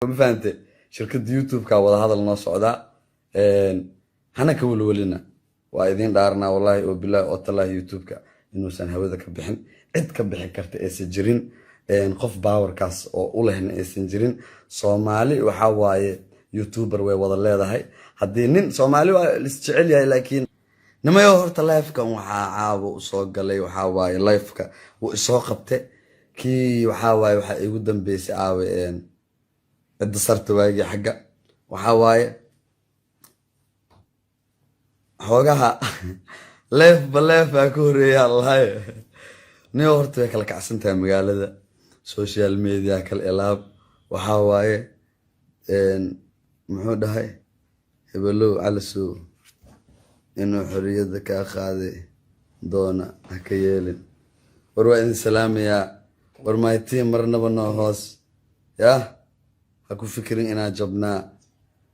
ما فهمت شركة يوتيوب كا هذا النص هنا كولولنا وأيدين دارنا والله وبالله وطلع يوتيوب كا إنه سن هذا كبحن عد كبحن كرت إسجرين نقف باور كاس أوله هنا إسجرين صومالي وحواي يوتيوبر ووضع الله هاي هدين صومالي والاستعلية لكن نما يهرت لايف كان وحاعاب وصوق لي وحواي لايف كا وصوقبته كي وحواي يقدم بيس عاوي عد صرت واجي حقه وحواي حوجها ليف بليف أكوري يا الله نيو هرت وياك لك عسنتها مقالة سوشيال ميديا كالإلاب وحواي محود هاي يبلو على السوق إنه حريتك أخاذي دونا هكيالين وروين سلام يا ورمايتين مرنا بنوهوس يا أكو فكرين إنا جبنا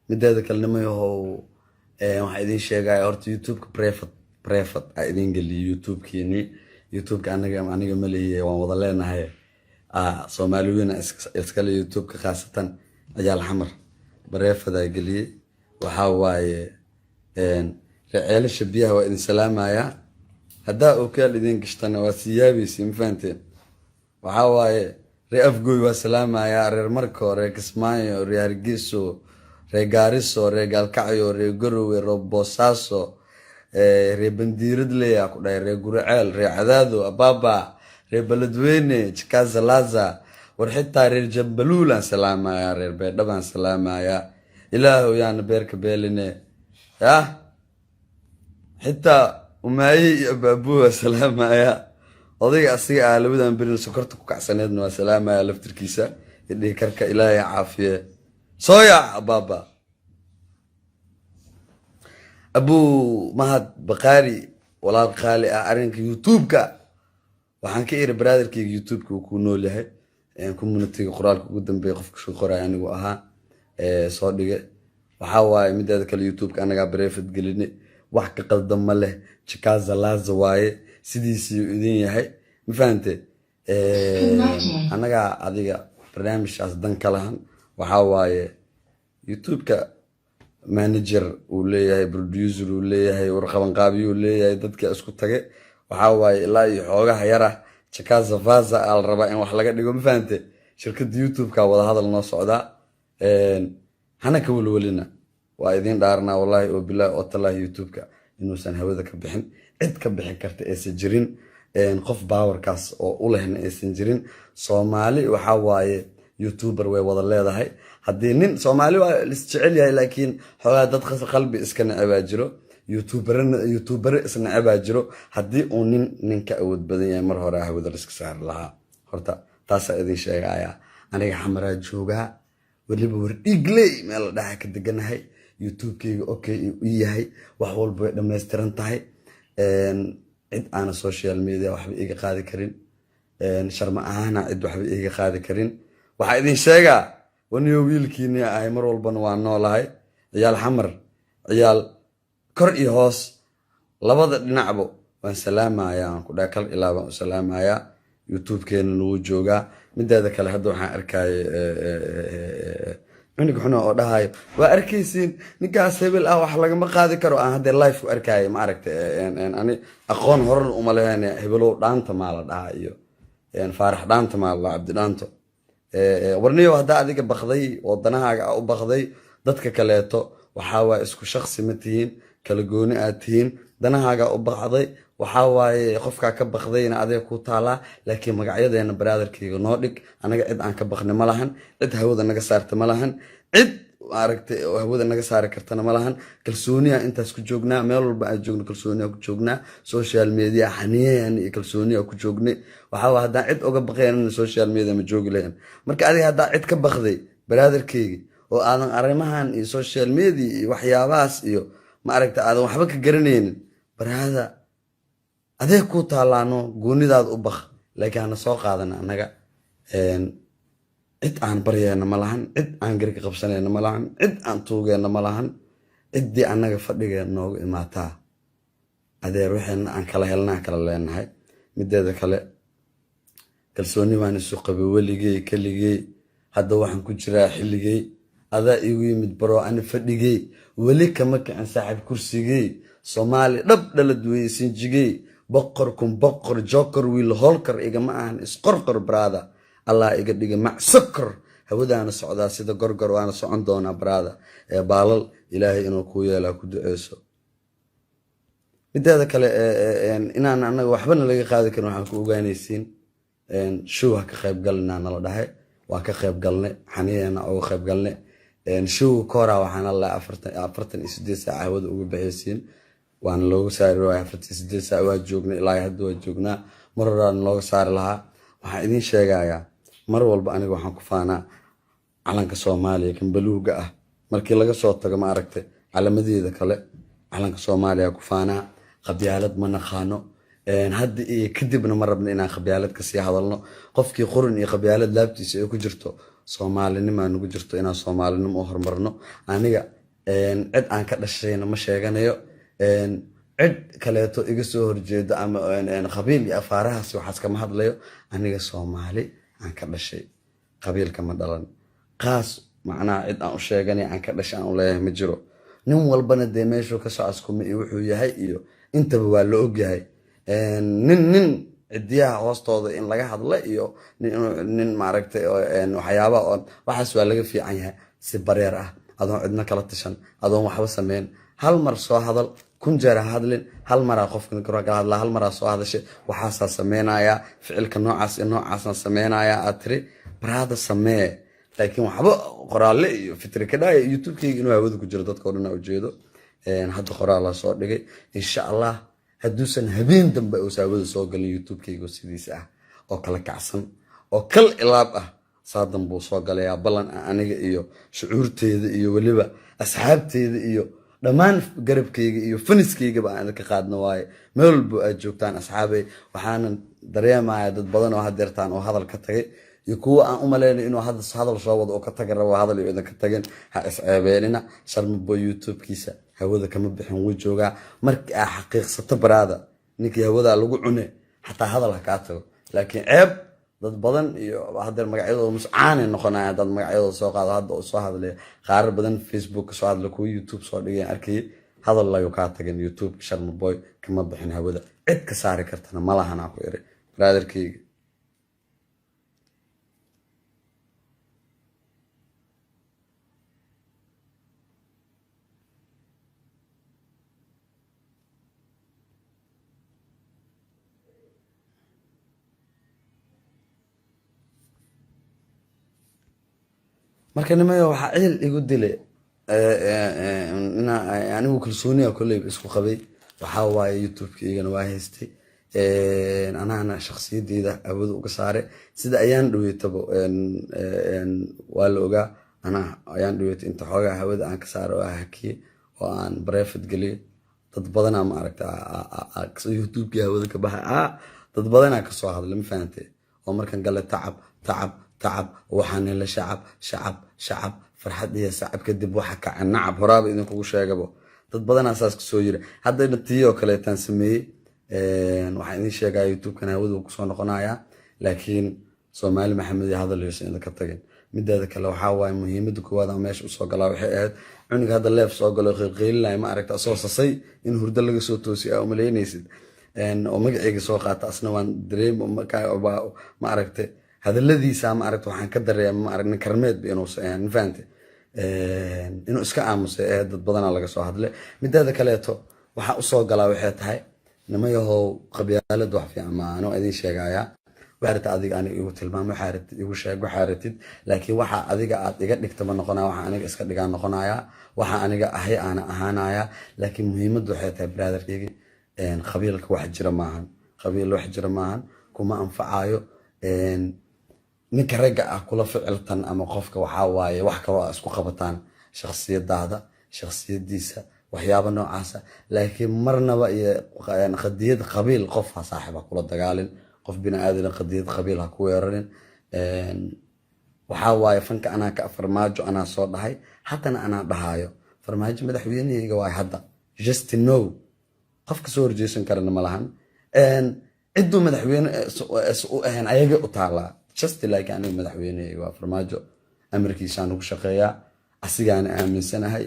مدى كلمة يهو waxaa idin sheegaya horta youtube-ka prefat aa idin geliyo youtube-kiini youtube-ka aniga ma leeyahay waan wada leenahay Soomaaliyeena iskale youtube-ka khaasatan ayaa xamar prefat aa geliyay waxa waaye ceelasha biyaha waa idin salaamaya hadaa oo kale idin gashtana waa siyaabiisi ma fahanteen waxa waaye reer afgooy waa salaamaya reer marko reer Kismaayo reer Hargeysa Regariso, Regalcayo, Reguru, Robosaso, Rebendiridlea, Regurel, Readado, Ababa, Rebeledwene, Chicazalaza, Warheta, Rejabalula, Salamaya, Rebedaban Salamaya, Ilahu Yan Berk Beline, ya Hita Umay Babu Salamaya, Odiga Sia, Ludan Bin Sokorto Casanet, no Salamaya, Lefterkisa, Idi Karka Ilaya Afie. صويا بابا أبو مهد بقاري ولا الخالي أعرنك يوتيوب كا وحن كير برادر كي يوتيوب كا وكونوا له يعني كم من التيجي قرالك قدام بيقف شو قرا يعني وها صادقة وحاول مدة ذاك اليوتيوب كأنا قاعد بريفد قلني وحكي قدام مله شكازا لازواي سيدي سيدين هاي مفهمتي أنا قاعد أديك برنامج أصدق كلهن وحاواي يوتيوب كا مانجر وليه بروديوسر وليه ورقم قابي وليه دتك اسكو تاغي وحاواي لا يحوغا يرا شكازا فازا الربا ان wax laga dhigo ma fahamtay shirkada youtube ka wada hadal noo socda hana ka walwalina waa idin dhaarna wallahi oo bilaa oo talaa youtube ka inuu san hawada ka bixin cid ka bixin karta ee jirin qof power kaas oo u lehna ee jirin Soomaali waxa waaye يوتيوبر ووضع الله هاي هدي نين سومالي والاستعلي هاي لكن حوالي داد خسر قلبي اسكن عباجرو يوتيوبر اسكن عباجرو هدي نين كأود بدنيا مرة راه ودرسك سعر لها هرتا تاسا اذين شيء عايا انا حمرا جوغا واللي بوريقلي ميلا داحك الدقن هاي يوتيوب كي اوكي ايه هاي وحوال بوئد لما يسترنتهاي عد انا سوشيال ميديا وحبي ايقا قادي كرين شرما اهانا عد وحبي ايقا قادي كرين waxaa idin sheega waniyo wiilkiina ay mar walban waa noolahay ciyaal xamar ciyaal kor iyo hoos labada dhinacba waan salaamaya aan ku dhaakal ilaa baan salaamaya youtube-keena lagu jooga mideeda kale hadda waxaan arkay aniga xuna oo dhahayo waa arkaysiin ninkaas hebel ah wax laga ma qaadi karo aan hadda live ku arkay ma aragtay ani aqoon horan uma leeyahay hebelow dhaanta ma la dhaha iyo faarax dhaanta ma la abdi dhaanto warniyo hadaa adiga baqday wadanaha u baqday dadka kaleeto waxa waa isku shakhsi ma tihiin kala gooni aad tihiin danahaaga u baqday waxa waaye qofka ka baqdayna adiga ku taala laakiin magacyadeena brotherkayga noo dhig anaga cid aan ka baqnay ma lahan cid hawada naga saartay ma lahan cid aragtay hawada naga saari kartana ma lahan kalsooniya intaas ku joognaa meel walba aan joogno kalsooniya ku joognaa social media xaniyeen iyo kalsooniya ku joognay waxa waa hadaa cid uga baqeen social media ma joogi lahayn marka adiga hadaa cid ka baqday brotherkayga oo aadan arimahan iyo social media iyo waxyaabahaas iyo ma aragtay aadan waxba ka garanaynin brother adeeg ku taalaano goonidaad u baq laakiin aan soo qaadana anaga cid aan baryeena ma lahan cid aan garka qabsanayna ma lahan cid aan tuugeena ma lahan ciddii anaga fadhigeena noogu imaataa adeer waxaan aan kala helnaa kala leenahay mideeda kale kalsooni waan isu qabay weligay kaligay hadda waxaan ku jiraa xilligey adaa igu yimid baro ani fadhigey weli kama kicin saaxiib kursigey soomaali dhab dhalad weye sinjigey boqor kun boqor joker wiil holkar igama ahan isqorqor brada allah iga dhiga macsakor hawadaana socdaa sida gorgor waana socon doonaa brada baalal ilaahay inuu kuu yeelaa ku duceyso mideeda kale inaan anaga waxbana laga qaadi karin waxaan ku ogaanaysiin show ha ka qayb galnaa nala dhahay waa ka qayb galnay xaniyeena uga qayb galnay show kora waxaan alla 48 saac hawada uga bixiyeen waana looga saari waayay 48 saac waa joognay ilaa hadda waa joognaa mar horaan looga saari lahaa waxaan idin sheegayaa mar walba aniga waxaan ku faanaa calanka Soomaaliya kan baluuga ah markii laga soo tago ma aragtay calamadeeda kale calanka Soomaaliya ku faanaa qabyaalad ma naqaano hadda iyo kadibna ma rabno inaan qabyaalad ka sii hadalno qofkii quran iyo qabyaalad laabtiisa ay ku jirto Soomaalinimo nagu jirto inaan Soomaalinimo u horumarno aniga cid aan ka dhashayna ma sheeganayo cid kaleeto iga soo horjeedo ama qabiil iyo afaarahaas waxaas kama hadlayo aniga Soomaali aan ka dhashay qabiilka ma dhalan qaas macnaa cid aan u sheeganay aan ka dhashay aan u leeyahay ma jiro nin walbana dee meeshuu ka soo askuma iyo wuxuu yahay iyo intaba waa la ogyahay nin cidiyaha hoostooda in laga hadla iyo nin maaragtay waxyaaba oo waxaas waa laga fiican yahay si bareer ah adoon cidna kala tashan adoon waxba sameyn hal mar soo hadal kun jeer hadlin hal mar qofka kala hadla hal mar soo hadashay waxaas sameynaya ficilka noocaas iyo noocaas sameynaya atri brada samee laakiin waxba qoraalle iyo fikir ka dhaay youtube-kayga inuu hawada ku jiro dadka oo dhan u jeedo hadda qoraal la soo dhigay insha Allah haduusan habeen dambe oo saawada soo galay youtube-kayga sidiisa ah oo kala kacsan oo kal ilaab ah saadan buu soo galaya balan aniga iyo shucuurteeda iyo waliba asxaabteeda iyo dhamaan garabkayga iyo faniskayga baan ka qaadna waaye meel buu aad joogtaan asxaabay waxaan dareemayaa dad badan oo hadeertaan oo hadal ka tagay iyo kuwa aan u maleynay inuu hadal soo wado oo ka tagay rabo hadal iyo ka tageen ha isceebeenina sharmabo youtube-kiisa hawada kama bixin wuu joogaa markii aan xaqiiqsato brada ninkii hawada lagu cune hatta hadal ka tago laakiin ceeb dad badan iyo hadeer magacyadooda muscaan noqonaya dad magacyadooda soo qaado hadda oo soo hadlay qaar badan facebook soo hadlay ku youtube soo dhigay arkay hadal lagu ka tagin youtube sharmaboy kama bixin hawada cid ka saari kartana malahana ku iri brotherkayga marka nimayo waxa ceel igu dilay anigu kalsooniya kulay isku qabay waxa waaye youtube-kaygana waa haystay anaana shakhsiyadeyda awoodo uga saaray sida ayaan dhaweetaba waa la ogaa ana ayaan dhaweetay inta xoogaa hawada aan ka saaro oo hakiye oo aan private galiyo dad badan ma aragtaa youtube-ka hawada ka baxa dad badan ka soo hadlay ma fahamtay oo markan galay تعب وحنا لا شعب فرحت هي صعب كدب waxa ka nacab horaaba idin kugu sheegabo dad badan asaas ku soo yiri hadda tiyo kale tan sameeyay waxa idin sheegay youtube kana wada ku soo noqonaya laakiin Soomaali Maxamed hadal leeyahay in ka tagin mideeda kale waxa waay muhiimada koowaad ama meesha u soo galaa waxay ahayd cuniga hadda leef soo galo qiilay ma aragta soo sasay in hurdo laga soo toosiyay oo maleynaysid oo magacayga soo qaata asna waan dareem ma aragtay هذا الذي سام عرفت وحن كدر ما عرفنا كرمات بينه يعني فهمت إنه إسكا أمس هذا بدنا على قصة هذا مد هذا كلاته وحق صوق على وحيد هاي إنما يهو قبيلة ضعف يعني ما أنا أدين شيء جاية وحرت أديك أنا يقول ما محارت يقول شيء وحارتد لكن وحق أديك نكتب النقناة وحق أنا إسكا ديك النقناة وحق أنا أحيا أنا أهانايا لكن مهم الضحية برادر يجي قبيلة واحد جرماهن قبيلة واحد جرماهن كما أنفعايو ninka raga ah kula ficiltan ama qofka waxa waaye wax kale oo isku qabataan shakhsiyadaada shakhsiyadiisa waxyaabo noocaas laakiin marnaba iyo qadiyad qabiil qof saaxiib kula dagaalin qof bina aadan qadiyad qabiil ha ku weerarin waxa waaye fanka ana ka farmaajo ana soo dhahay haddana ana dhahayo farmaajo madaxweynahayga waa hadda just to know qofka soo horjeesan karana malahan ciddu madaxweyne u ahaan ayaga u taala just like أنا مدحويني وفرماجو amarkiisaan ugu shaqeeyaa asigaana aaminsanahay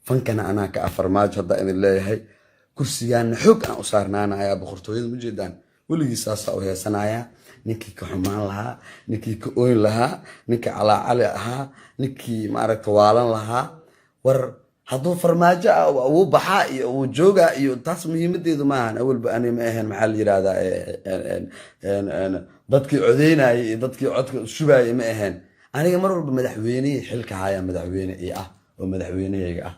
fankana anaa ka farmaajo hadda idin leeyahay kursigaana xoog aan u saarnaanayaa boqortooyada ma jeedaan weligii saasaa u heesanayaa ninkii ka xumaan lahaa ninkii ka ooyn lahaa ninkii calaacali ahaa ninkii maaragta waalan lahaa war hadduu farmaajo ah uu baxaa iyo uu joogaa iyo taas muhiimadeedu maahan awalba ani ma ahayn maxaa la yidhahdaa dadkii codeynayay iyo dadkii codka shubayay ma ahayn aniga mar walba madaxweynihii xilka hayaa madaxweyne ii ah oo madaxweynehayga ah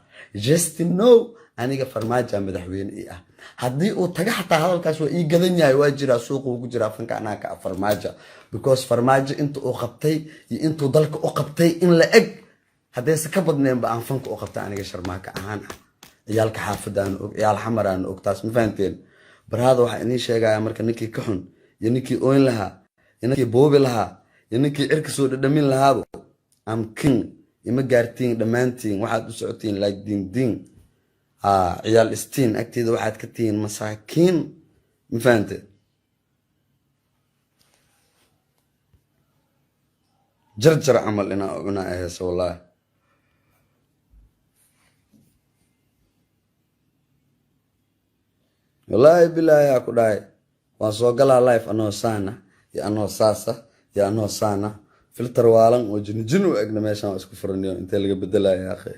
just know aniga farmaajo madaxweyne ii ah haddii uu taga xataa hadalkaas waa ii gadan yahay waa jiraa suuqa ugu jiraa fanka anaa ka farmaajo because farmaajo inta uu qabtay iyo intuu dalka u qabtay in la eg haddayse ka badneenba aan fanka u qabtay aniga sharmaaka ahaan ah ciyaalka xaafadaan og ciyaal xamaraan og taas ma fahanteen baraada waxaa inii sheegaya marka ninkii ka xun iyo ninkii ooyn lahaa iyo ninkii boobi lahaa iyo ninkii cirka soo dhadhamin lahaaba am king ima gaartiin dhammaantiin waxaad u socotiin like ding ciyaal istiin agteeda waxaad ka tihiin masaakiin ma fahanteen jarjar camal inaa ahayso wallaahi والله بالله يا كداي واسوغلا لايف انو سانا يا انو ساسا يا انو سانا فلتر والان وجنجنو اغنا ميشان اسكو فرنيو انت لغا بدلا يا اخي